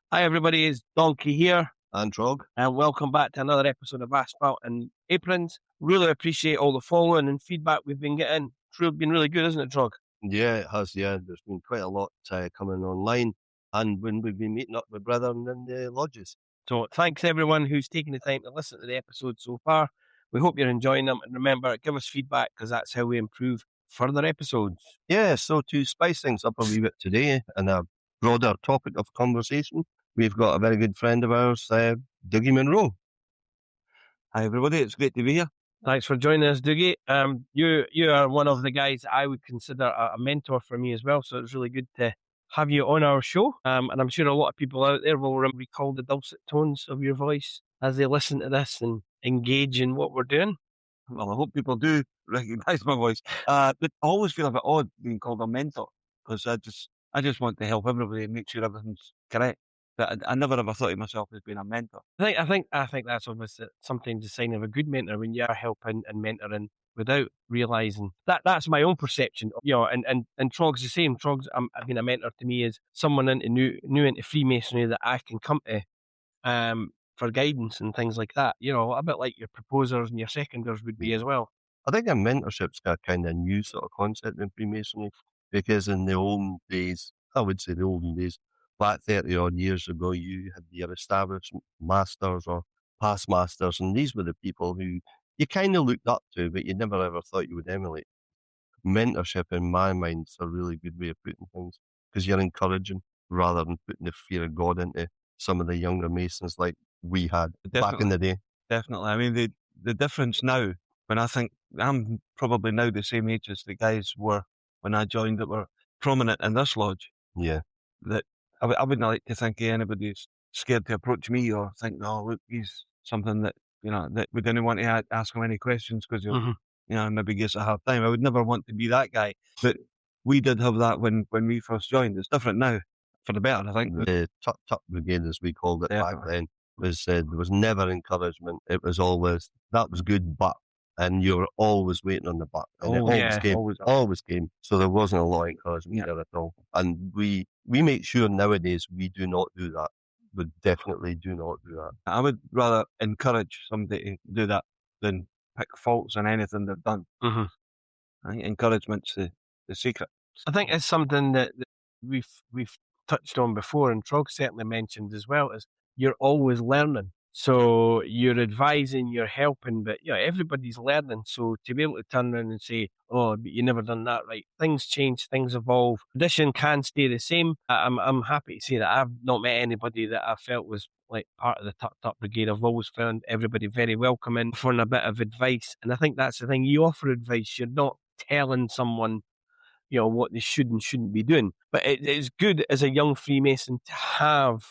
Hi everybody, it's Donkey here, And Trog. and welcome back to another episode of Asphalt and Aprons. Really appreciate all the following and feedback we've been getting. It's been really good, isn't it, Trog? Yeah, it has. Yeah, there's been quite a lot coming online, and when we've been meeting up with brethren in the lodges. So thanks everyone who's taken the time to listen to the episode so far. We hope you're enjoying them, and remember, give us feedback because that's how we improve further episodes. Yeah, so to spice things up a wee bit today, and a broader topic of conversation, we've got a very good friend of ours, Dougie Munro. Hi everybody, it's great to be here. Thanks for joining us, Dougie. You are one of the guys I would consider a mentor for me as well, so it's really good to have you on our show. And I'm sure a lot of people out there will recall the dulcet tones of your voice as they listen to this and engage in what we're doing. Well, I hope people do recognise my voice. But I always feel a bit odd being called a mentor because I just want to help everybody and make sure everything's correct. But I never ever thought of myself as being a mentor. I think that's almost sometimes a sign of a good mentor when you are helping and mentoring without realising that. That's my own perception, and Trog's the same. Trog's, I mean, a mentor to me is someone into new into Freemasonry that I can come to, for guidance and things like that. A bit like your proposers and your seconders would be as well. I think a mentorship's got kind of new sort of concept in Freemasonry, because in the olden days, I would say the olden days, back 30 odd years ago, you had your established masters or past masters, and these were the people who you kind of looked up to, but you never ever thought you would emulate. Mentorship, in my mind, is a really good way of putting things, because you're encouraging rather than putting the fear of God into some of the younger Masons like we had back in the day. Definitely. I mean, the difference now, when I think I'm probably now the same age as the guys were when I joined that were prominent in this lodge. Yeah. That I wouldn't like to think anybody who's scared to approach me or think, oh, look, he's something that, that we didn't want to ask him any questions because he'll, maybe gives a hard time. I would never want to be that guy. But we did have that when we first joined. It's different now, for the better, I think. The Tuck Brigade, as we called it back then, was there was never encouragement. It was always, that was good, but, and you were always waiting on the but. And it always came. So there wasn't a lot of encouragement there at all. And we make sure nowadays we do not do that. We definitely do not do that. I would rather encourage somebody to do that than pick faults in anything they've done. I think encouragement's the secret. I think it's something that we've touched on before, and Trog certainly mentioned as well, is you're always learning. So you're advising, you're helping, but everybody's learning. So to be able to turn around and say, "Oh, but you never done that right," things change, things evolve. Tradition can stay the same. I'm happy to say that I've not met anybody that I felt was like part of the Tucked Up Brigade. I've always found everybody very welcoming, offering a bit of advice, and I think that's the thing. You offer advice. You're not telling someone what they should and shouldn't be doing. But it's good as a young Freemason to have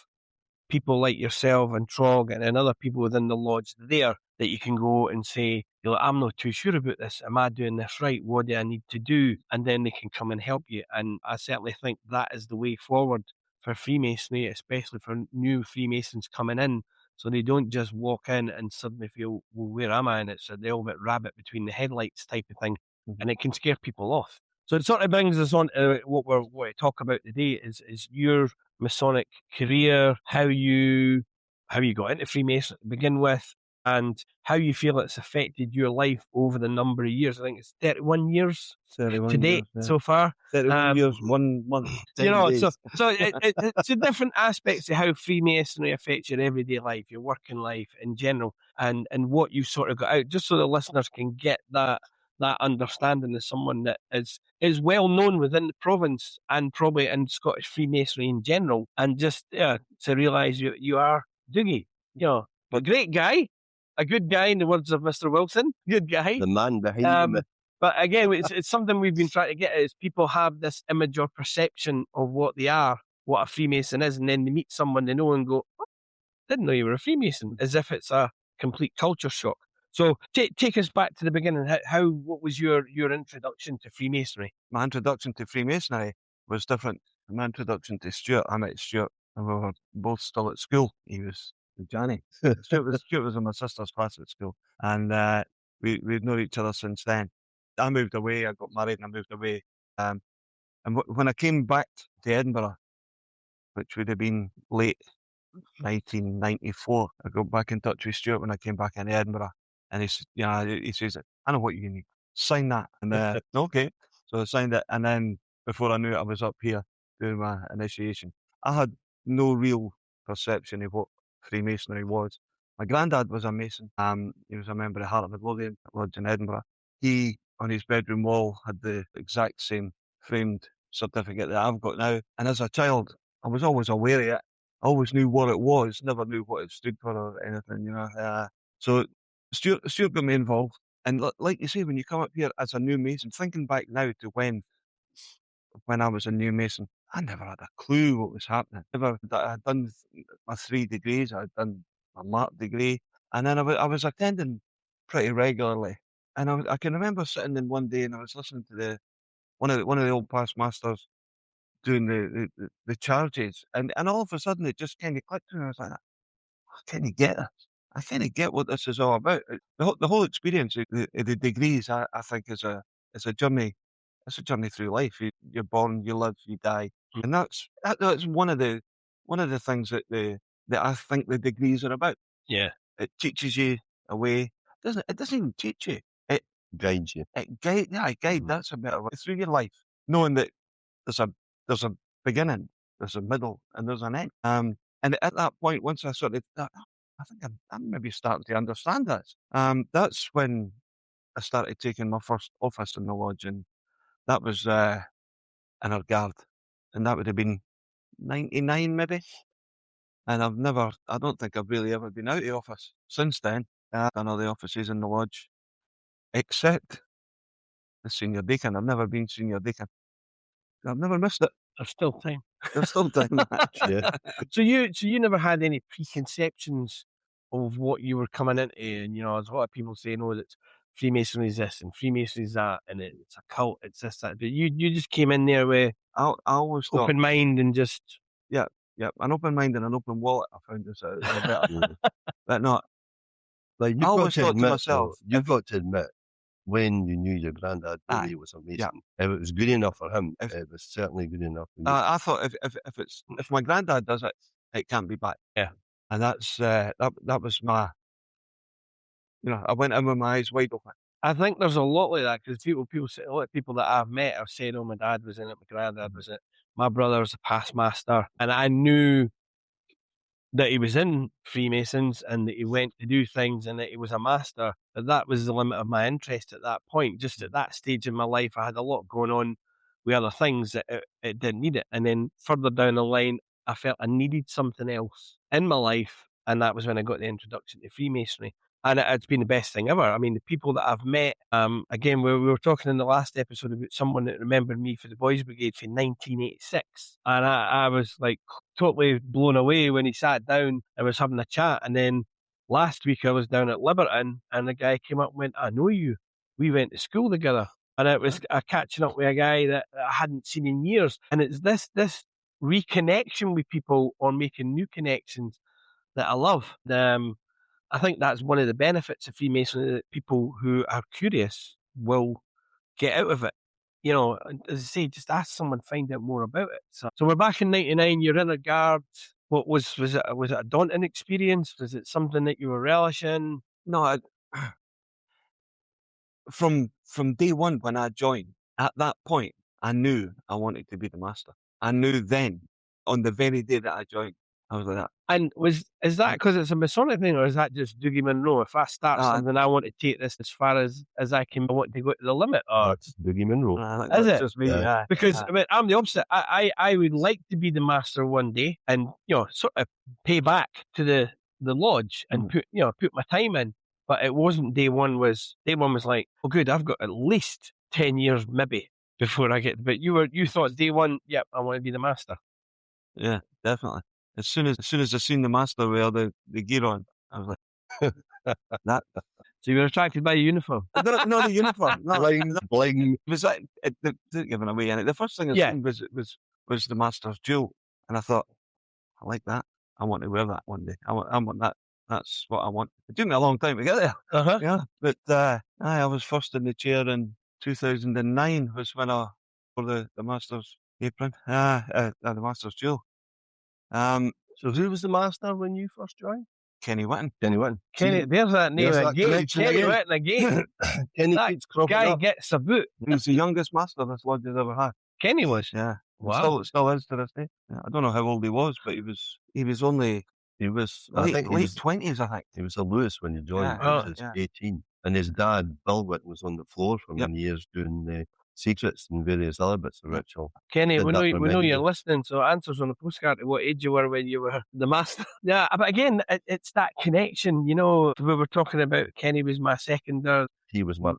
people like yourself and Trog and other people within the lodge there that you can go and say, I'm not too sure about this. Am I doing this right? What do I need to do? And then they can come and help you. And I certainly think that is the way forward for Freemasonry, especially for new Freemasons coming in. So they don't just walk in and suddenly feel, well, where am I? And it's a little bit rabbit between the headlights type of thing. And it can scare people off. So it sort of brings us on to what we're going to talk about today is your Masonic career, how you got into Freemasonry to begin with, and how you feel it's affected your life over the number of years. I think it's 31 years 31 to date so far. 31 years, 1 month. So it's the different aspects of how Freemasonry affects your everyday life, your working life in general, and what you sort of got out, just so the listeners can get that understanding as someone that is well known within the province and probably in Scottish Freemasonry in general, and just to realise you are Dougie, a great guy, a good guy in the words of Mr. Wilson, good guy, the man behind me. But again, it's something we've been trying to get at, is people have this image or perception of what they are, what a Freemason is, and then they meet someone they know and go, oh, didn't know you were a Freemason, as if it's a complete culture shock. So take us back to the beginning. What was your introduction to Freemasonry? My introduction to Freemasonry was different. My introduction to Stuart, I met Stuart and we were both still at school. He was Johnny. Stuart was in my sister's class at school, and we've known each other since then. I moved away, I got married and I moved away. And when I came back to Edinburgh, which would have been late 1994. I got back in touch with Stuart when I came back in Edinburgh, and he says, I know what you need. Sign that. And okay. So I signed it, and then before I knew it, I was up here doing my initiation. I had no real perception of what Freemasonry was. My granddad was a Mason. He was a member of Heart of Midlothian Lodge in Edinburgh. He, on his bedroom wall, had the exact same framed certificate that I've got now. And as a child, I was always aware of it. I always knew what it was, never knew what it stood for or anything, So Stuart got me involved. And like you say, when you come up here as a new Mason, thinking back now to when I was a new Mason, I never had a clue what was happening. I had done my 3 degrees, I had done my mark degree, and then I was attending pretty regularly. And I can remember sitting in one day and I was listening to one of the old past masters doing the charges, and all of a sudden it just kind of clicked to me. I was like, I kind of get this. I kind of get what this is all about. The whole experience of the degrees, I think, is a journey. It's a journey through life. You're born, you live, you die, and that's one of the things that I think the degrees are about. Yeah, it teaches you a way. It doesn't even teach you. It guides you. It guide. Yeah, it guide. That's a better way through your life, knowing that there's a beginning, there's a middle, and there's an end. And at that point, once I sort of, I think I'm maybe starting to understand this. That's when I started taking my first office in the lodge, and that was in our guard, and that would have been 99 maybe. And I don't think I've really ever been out of office since then. I've done all the offices in the lodge, except the senior deacon. I've never been senior deacon. I've never missed it. there's still time. There's still time. Yeah. So you never had any preconceptions of what you were coming into, and there's a lot of people saying, "Oh, that Freemasonry is this and Freemasonry is that, and it's a cult, it's this that." But you just came in there with I always thought, open mind and just yeah, an open mind and an open wallet. I found this out. But no, Like I always thought to myself, you've got to admit, when you knew your granddad really was a Mason, if it was good enough for him, it was certainly good enough for me. I thought if my granddad does it, it can't be bad. Yeah. And that's that was my, I went in with my eyes wide open. I think there's a lot like that because people say, a lot of people that I've met have said, "Oh, my dad was in it, my granddad was in it, my brother was a past master," and I knew that he was in Freemasons and that he went to do things and that he was a master. But that was the limit of my interest at that point. Just at that stage in my life, I had a lot going on with other things that it didn't need it. And then further down the line, I felt I needed something else in my life, and that was when I got the introduction to Freemasonry. And it's been the best thing ever. I mean, the people that I've met, again, we were talking in the last episode about someone that remembered me for the Boys Brigade for 1986. And I was like totally blown away when he sat down and was having a chat. And then last week I was down at Liberton and the guy came up and went, "I know you. We went to school together." And it was catching up with a guy that I hadn't seen in years. And it's this reconnection with people or making new connections that I love. I think that's one of the benefits of Freemasonry, that people who are curious will get out of it. As I say, just ask someone, find out more about it. So we're back in '99. You're in a guard. What was it? Was it a daunting experience? Was it something that you were relishing? No, from day one when I joined, at that point, I knew I wanted to be the master. I knew then, on the very day that I joined, I was like that. And is that because it's a Masonic thing, or is that just Dougie Munro? If I start something, I want to take this as far as I can. I want to go to the limit. Or That's Dougie Munro. Is it? Just me? Yeah. Because I mean, I'm the opposite. I would like to be the master one day, and sort of pay back to the lodge and put my time in. But it wasn't day one. Day one was like, oh, good, I've got at least 10 years maybe before I get. But you thought day one, yep, I want to be the master. Yeah, definitely. As soon as I seen the master with all the gear on, I was like, that. So you were attracted by the uniform? No, the uniform. No, bling. It was like giving away in it. The first thing I seen was the master's jewel, and I thought, I like that. I want to wear that one day. I want that. That's what I want. It took me a long time to get there. Yeah, but I was first in the chair in 2009 was when I wore the master's apron. The master's jewel. So who was the master when you first joined? Kenny Whitten. Kenny Whitten. Kenny, there's that name there's that again. connection Kenny again. Whitten again. Kenny That keeps cropping guy up. gets a boot. He was the youngest master this lodge has ever had. Kenny was. Yeah. Wow. Still is to this day. Yeah, I don't know how old he was, but he was only He was, I late think he was 20s, I think. He was a Lewis when you joined. Yeah, He was yeah. 18. And his dad, Bill Whitten, was on the floor for Yep. many years doing the secrets and various other bits of ritual. Kenny, Did we that know, for we know many you're years. listening, so answers on the postcard to what age you were when you were the master. Yeah, but again, it's that connection, you know, we were talking about Kenny was my seconder, He was my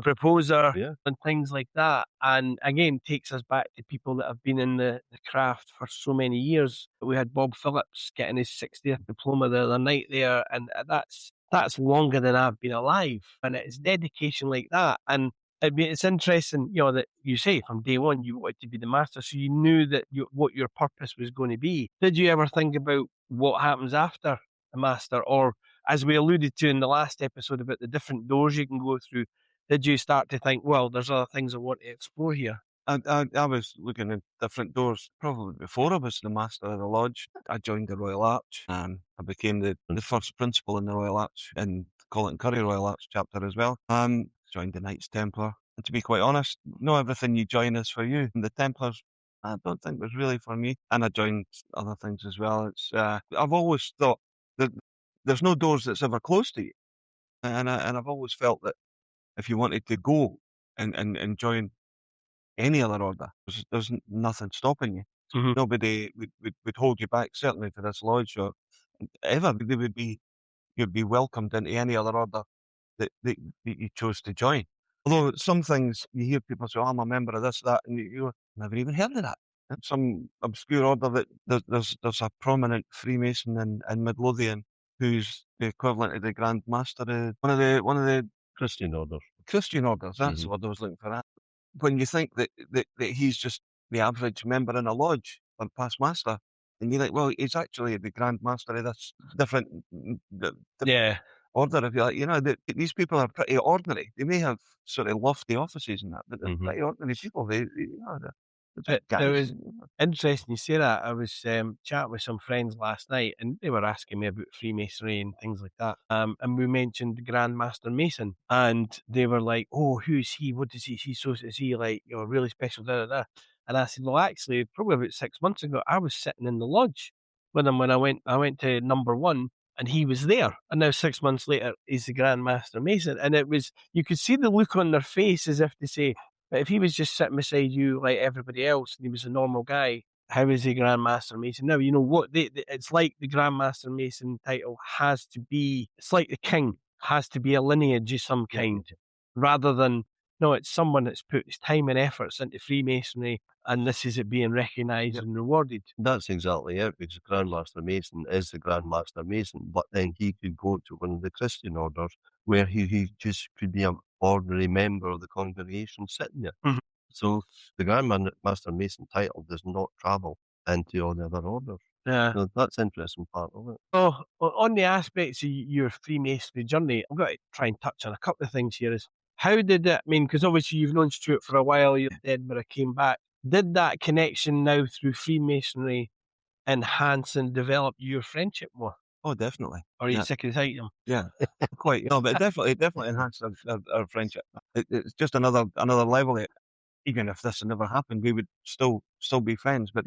proposer, Yeah. and things like that. And again, takes us back to people that have been in the craft for so many years. We had Bob Phillips getting his 60th diploma the other night there, and that's longer than I've been alive. And it's dedication like that. And it's interesting, you know, that you say from day one you wanted to be the master, so you knew that what your purpose was going to be. Did you ever think about what happens after a master, or as we alluded to in the last episode about the different doors you can go through? Did you start to think, well, there's other things I want to explore here? I was looking at different doors probably before I was the master of the lodge. I joined the Royal Arch. I became the first principal in the Royal Arch in Collet and Curry Royal Arch chapter as well. Joined the Knights Templar. And to be quite honest, not everything you join is for you. And the Templars, I don't think was really for me. And I joined other things as well. It's I've always thought that there's no doors that's ever closed to you. And I've always felt that if you wanted to go and join any other order, there's nothing stopping you. Mhm. Nobody would hold you back, certainly for this lodge or ever. You'd be welcomed into any other order that you chose to join. Although some things you hear people say, oh, I'm a member of this, that, and you never even heard of that. And some obscure order that there's a prominent Freemason in Midlothian who's the equivalent of the Grand Master of one of the Christian orders. Christian orders. That's what I was looking for. When you think that he's just the average member in a lodge or past master, and you're like, well, he's actually the Grand Master of this different Yeah. order, if you like. You know, these people are pretty ordinary. They may have sort of lofty offices and that, but they're pretty ordinary people. They're just guys. It was interesting you say that. I was chatting with some friends last night, and they were asking me about Freemasonry and things like that. And we mentioned the Grand Master Mason, and they were like, "Oh, who's he? What does he? Is he like, you know, really special?" Da, da, da. And I said, "Well, actually, probably about 6 months ago, I was sitting in the lodge with him when I went to number one." And he was there, and now 6 months later, he's the Grand Master Mason, and you could see the look on their face as if to say, but if he was just sitting beside you like everybody else and he was a normal guy, how is he Grand Master Mason? Now, you know what? It's like the Grand Master Mason title has to be, it's like the king has to be a lineage of some kind, rather than, no, it's someone that's put his time and efforts into Freemasonry, and this is it being recognised and rewarded. That's exactly it, because the Grand Master Mason is the Grand Master Mason, but then he could go to one of the Christian orders where he just could be an ordinary member of the congregation sitting there. Mhm. So the Grand Master Mason title does not travel into all the other orders. Yeah. So that's the interesting part of it. Oh, on the aspects of your Freemasonry journey, I've got to try and touch on a couple of things here. Is how did it? I mean, because obviously you've known Stuart for a while. You're dead, but I came back. Did that connection now through Freemasonry enhance and develop your friendship more? Oh, definitely. Or are you sick of the sight of them? Yeah, quite. No, but it definitely enhanced our friendship. It's just another level. Even if this had never happened, we would still be friends. But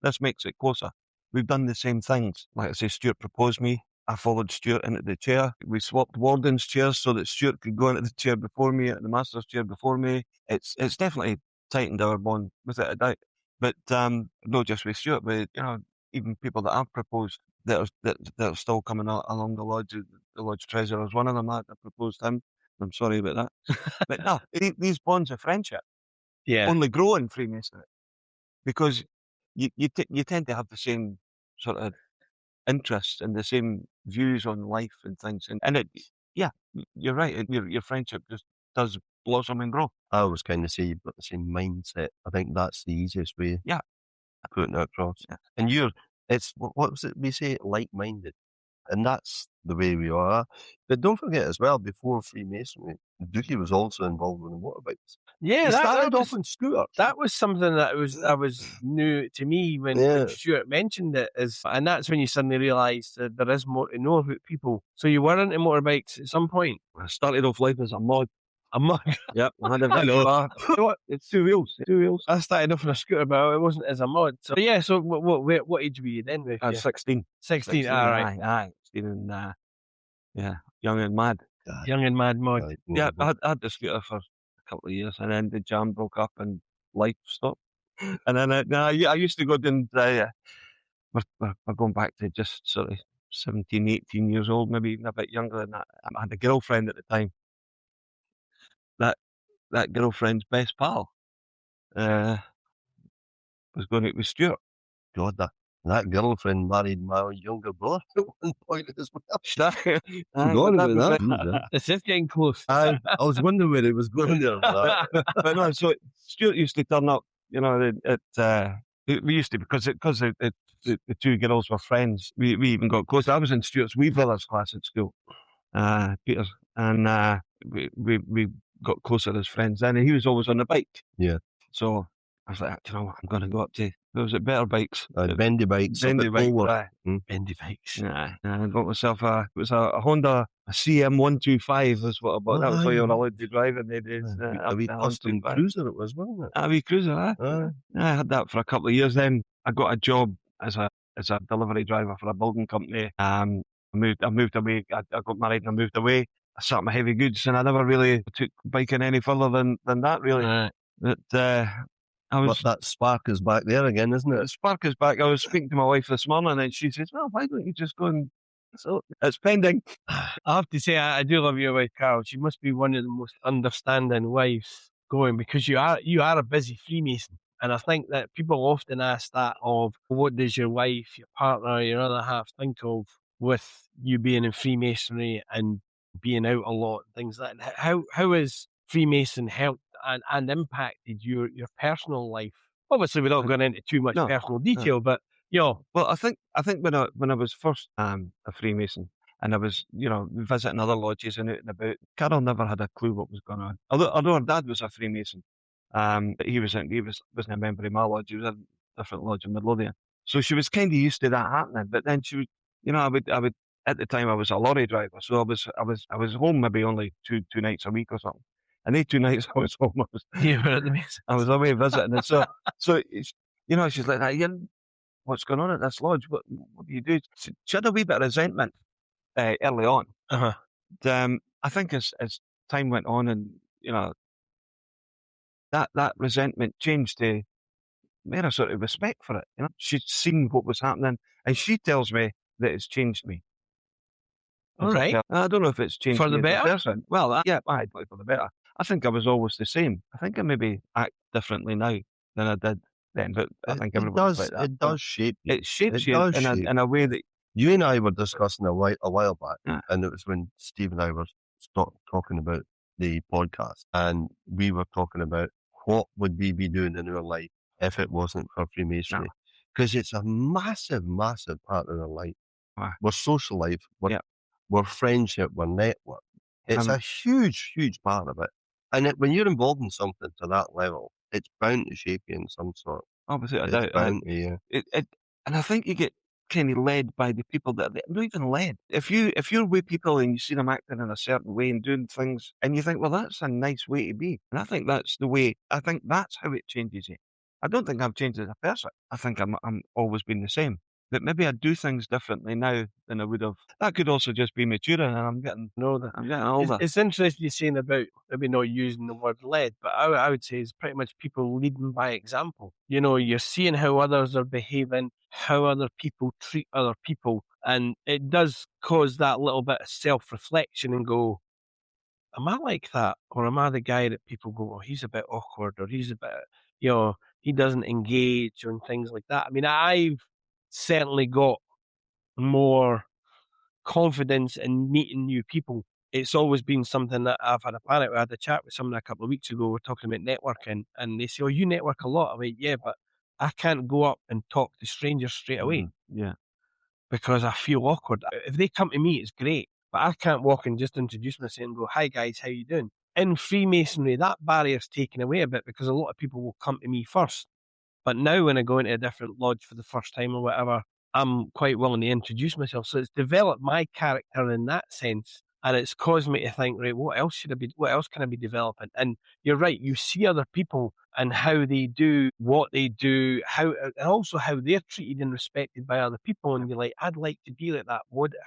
this makes it closer. We've done the same things. Like I say, Stuart proposed me. I followed Stuart into the chair. We swapped wardens' chairs so that Stuart could go into the chair before me, at the master's chair before me. It's definitely tightened our bond, without a doubt. But not just with Stuart, but you know, even people that I've proposed that are still coming along the lodge. The lodge treasurer is one of them. I proposed him. I'm sorry about that. But no, these bonds of friendship only grow in Freemasonry because you tend to have the same sort of interests and the same views on life and things. And it, yeah, you're right. Your friendship just does blossom and grow. I always kind of say you've got the same mindset. I think that's the easiest way of putting it across. Yeah. And it's, what was it we say, like-minded. And that's the way we are. But don't forget as well, before Freemasonry, Dougie was also involved with the motorbikes. Yeah, He that started was off on scooters. that was something that was new to me when Stuart mentioned it. And that's when you suddenly realise that there is more to know about people. So you were into motorbikes at some point. I started off life as a mod. A mug. Yep, I had a car. You know what? It's 2 wheels. 2 wheels. I started off on a scooter, but it wasn't as a mod. So yeah. So what age were you then? I was 16. 16. All right. Aye. 16 and yeah, young and mad. Young and mad mod. Yeah, I had the scooter for a couple of years, and then the jam broke up and life stopped. And then I used to go down. We're going back to just sort of 17, 18 years old, maybe even a bit younger than that. I had a girlfriend at the time. That girlfriend's best pal was going out with Stuart. God, that girlfriend married my younger brother at one point as well. Forgot about that. This is getting close. I was wondering where it was going there. But no, so Stuart used to turn up, you know, we used to, because the two girls were friends. We even got close. I was in Stuart's wee brother's class at school, Peter's, and we got closer as friends then, and he was always on the bike. Yeah. So I was like, you know what, I'm going to go up to, was it Better Bikes? Bendy bikes. Bendy bikes. Bendy bikes. Yeah. And I got myself it was a Honda, a CM125 is what I bought. That was what you were allowed to drive in the days. A wee custom cruiser it was, wasn't it? A wee cruiser, I had that for a couple of years. Then I got a job as a delivery driver for a building company. I moved away. I got married and I moved away. I sat my heavy goods, and I never really took biking any further than that, really. But but that spark is back there again, isn't it? The spark is back. I was speaking to my wife this morning, and she says, well, why don't you just go and... So it's pending. I have to say, I do love your wife, Carol. She must be one of the most understanding wives going, because you are a busy Freemason. And I think that people often ask that of, what does your wife, your partner, your other half think of with you being in Freemasonry and being out a lot and things like that. How has Freemason helped and impacted your personal life? Obviously, without going into too much personal detail, but well, I think when I was first a Freemason, and I was, visiting other lodges and out and about, Carol never had a clue what was going on. Although her dad was a Freemason, but he wasn't a member of my lodge. He was a different lodge in Midlothian. So she was kind of used to that happening. But then she would, I would at the time I was a lorry driver, so I was home maybe only two nights a week or something. And 2 nights I was home. I was away visiting, and so it's, she's like that. What's going on at this lodge? What do you do? She had a wee bit of resentment early on. I think as time went on, and that resentment changed to mere sort of respect for it. She'd seen what was happening, and she tells me that it's changed me. All right. I don't know if it's changed for the better. Well, for the better. I think I was always the same. I think I maybe act differently now than I did then, but I think everybody's like that. It does shape you. It shapes you in a way that... You and I were discussing a while back, and it was when Steve and I were talking about the podcast, and we were talking about what would we be doing in our life if it wasn't for Freemasonry. Because it's a massive, massive part of our life. We're social life, we're friendship, we're network. It's a huge, huge part of it. And when you're involved in something to that level, it's bound to shape you in some sort. Obviously, I doubt. And I think you get kind of led by the people that are not even led. If you're with people and you see them acting in a certain way and doing things, and you think, well, that's a nice way to be. And I think that's the way. I think that's how it changes you. I don't think I've changed as a person. I think I'm always been the same. But maybe I do things differently now than I would have. That could also just be maturing, and I'm getting older. It's interesting you're saying about maybe not using the word led, but I would say it's pretty much people leading by example. You're seeing how others are behaving, how other people treat other people, and it does cause that little bit of self-reflection and go, am I like that? Or am I the guy that people go, oh, he's a bit awkward, or he's a bit, he doesn't engage, and things like that. I mean, I've certainly got more confidence in meeting new people. It's always been something that I've had a panic. I had a chat with someone a couple of weeks ago. We're talking about networking, and they say, oh, you network a lot. I mean, yeah, but I can't go up and talk to strangers straight away. Yeah. because I feel awkward. If they come to me, it's great, but I can't walk and just introduce myself and go, "Hi guys, how you doing?" In Freemasonry, that barrier's taken away a bit because a lot of people will come to me first. But now when I go into a different lodge for the first time or whatever, I'm quite willing to introduce myself. So it's developed my character in that sense. And it's caused me to think, right, what else can I be developing? And you're right, you see other people and how they do what they do, and also how they're treated and respected by other people. And you're like, I'd like to be like that.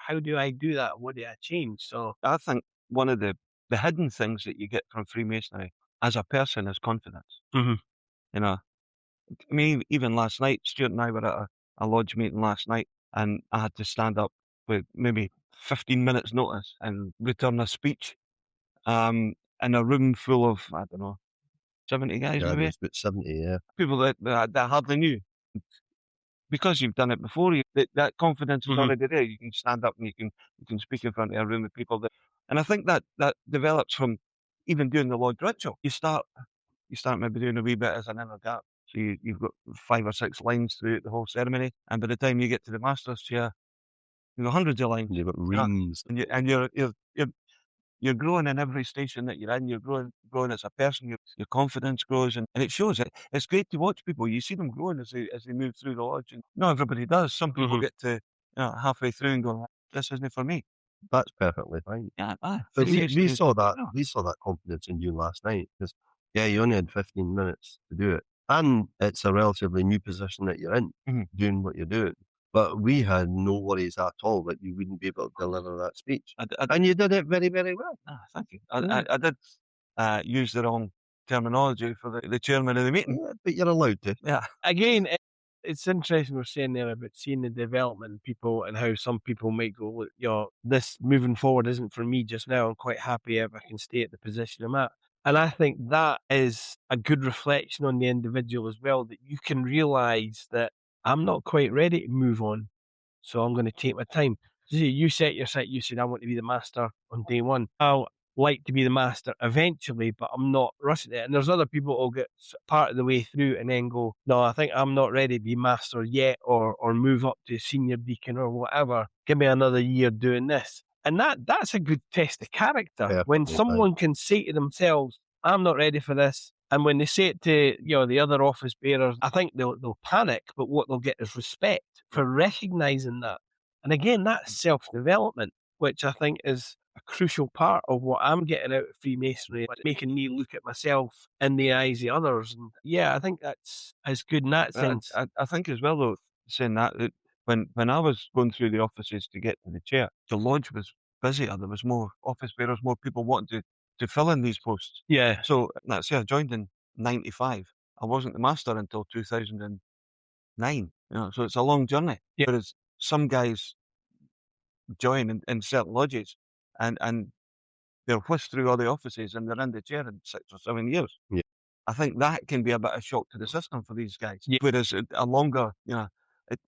How do I do that? What do I change? So I think one of the hidden things that you get from Freemasonry as a person is confidence. Mhm. You know, I mean, even last night, Stuart and I were at a lodge meeting last night, and I had to stand up with maybe 15 minutes notice and return a speech in a room full of, I don't know, 70 guys Yeah, maybe, there's about 70, yeah. people that I hardly knew. Because you've done it before, that confidence is Mhm. already there. You can stand up and you can speak in front of a room of people and I think that develops from even doing the Lodge ritual. You start maybe doing a wee bit as an inner gap. So you've got 5 or 6 lines throughout the whole ceremony, and by the time you get to the master's chair, you've got hundreds of lines. You've got You know, reams. and you're growing in every station that you're in. You're growing as a person. Your confidence grows, and it shows. It's great to watch people. You see them growing as they move through the lodge. And not everybody does. Some people Mhm. get to halfway through and go, "This isn't for me." That's perfectly fine. Yeah, But we Freemasonry is saw that no. we saw that confidence in you last night because yeah, you only had 15 minutes to do it, and it's a relatively new position that you're in, Mhm. doing what you're doing. But we had no worries at all that you wouldn't be able to deliver that speech, and you did it very, very well. Thank you. Yeah. I did use the wrong terminology for the chairman of the meeting. Yeah, but you're allowed to. Yeah. Again, it's interesting we're saying there about seeing the development in people and how some people might go, look, this moving forward isn't for me just now. I'm quite happy if I can stay at the position I'm at. And I think that is a good reflection on the individual as well, that you can realize that I'm not quite ready to move on. So I'm going to take my time. You set your sight, you said, I want to be the master on day one. I'll like to be the master eventually, but I'm not rushing it. And there's other people who'll get part of the way through and then go, no, I think I'm not ready to be master yet, or move up to senior deacon or whatever. Give me another year doing this. And that's a good test of character. When Perfectly fine. someone can say to themselves, I'm not ready for this. And when they say it to the other office bearers, I think they'll panic, but what they'll get is respect for recognizing that. And again, that's self-development, which I think is a crucial part of what I'm getting out of Freemasonry. It's making me look at myself in the eyes of others. And yeah, I think that's good in that sense. I think as well, though, saying that when I was going through the offices to get to the chair, the lodge was busier. There was more office bearers, more people wanting to fill in these posts. Yeah. So that's I joined in '95. I wasn't the master until 2009. So it's a long journey. Yeah. Whereas some guys join in certain lodges and they're whisked through all the offices and they're in the chair in 6 or 7 years. Yeah. I think that can be a bit of shock to the system for these guys. Yeah. Whereas a longer,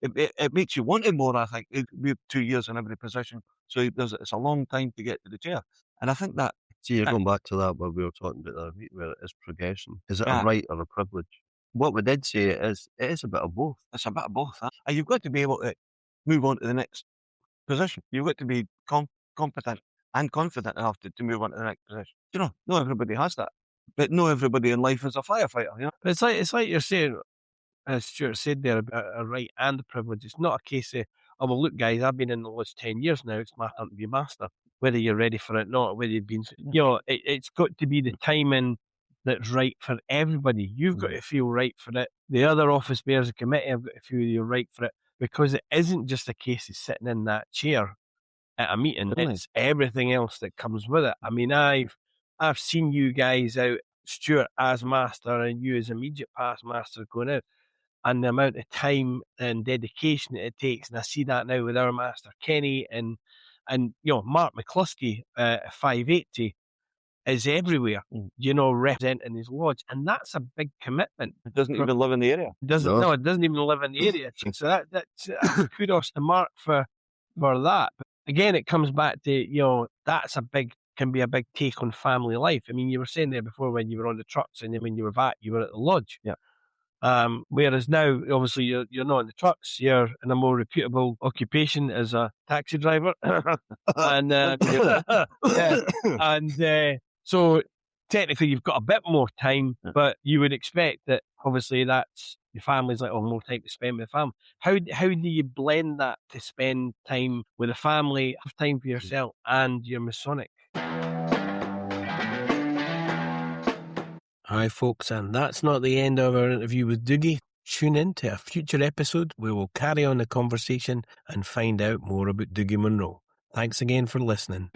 it makes you want it more. I think we're 2 years in every position, so it's a long time to get to the chair. And I think that See, you're going back to that where we were talking about the other week, where it is progression. Is it a Yeah. right or a privilege? What we did say it is a bit of both. it's a bit of both. And you've got to be able to move on to the next position. You've got to be competent and confident enough to move on to the next position. Not everybody has that, but not everybody in life is a firefighter. But it's like you're saying, as Stuart said there, about a right and a privilege. It's not a case of, oh, well, look, guys, I've been in the lodge 10 years now. It's my turn to be master. Whether you're ready for it or not, whether you've been, it's got to be the timing that's right for everybody. You've got to feel right for it. The other office bearers, the committee, have got to feel you're right for it, because it isn't just a case of sitting in that chair at a meeting. Really? It's everything else that comes with it. I mean, I've seen you guys out, Stuart as master and you as immediate past master, going out, and the amount of time and dedication that it takes. And I see that now with our master Kenny and Mark McCluskey, 580 is everywhere, representing his lodge, and that's a big commitment. It doesn't even live in the area. It doesn't even live in the area. So that's kudos to Mark for that. But again, it comes back to that's can be a big take on family life. I mean, you were saying there before when you were on the trucks and then when you were back, you were at the lodge. Yeah. Whereas now, obviously, you're not in the trucks. You're in a more reputable occupation as a taxi driver, and so technically you've got a bit more time. But you would expect that, obviously, that's your family's like, more time to spend with the family. How do you blend that to spend time with the family, have time for yourself and your Masonic? Hi, folks, and that's not the end of our interview with Dougie. Tune in to a future episode where we'll carry on the conversation and find out more about Dougie Munro. Thanks again for listening.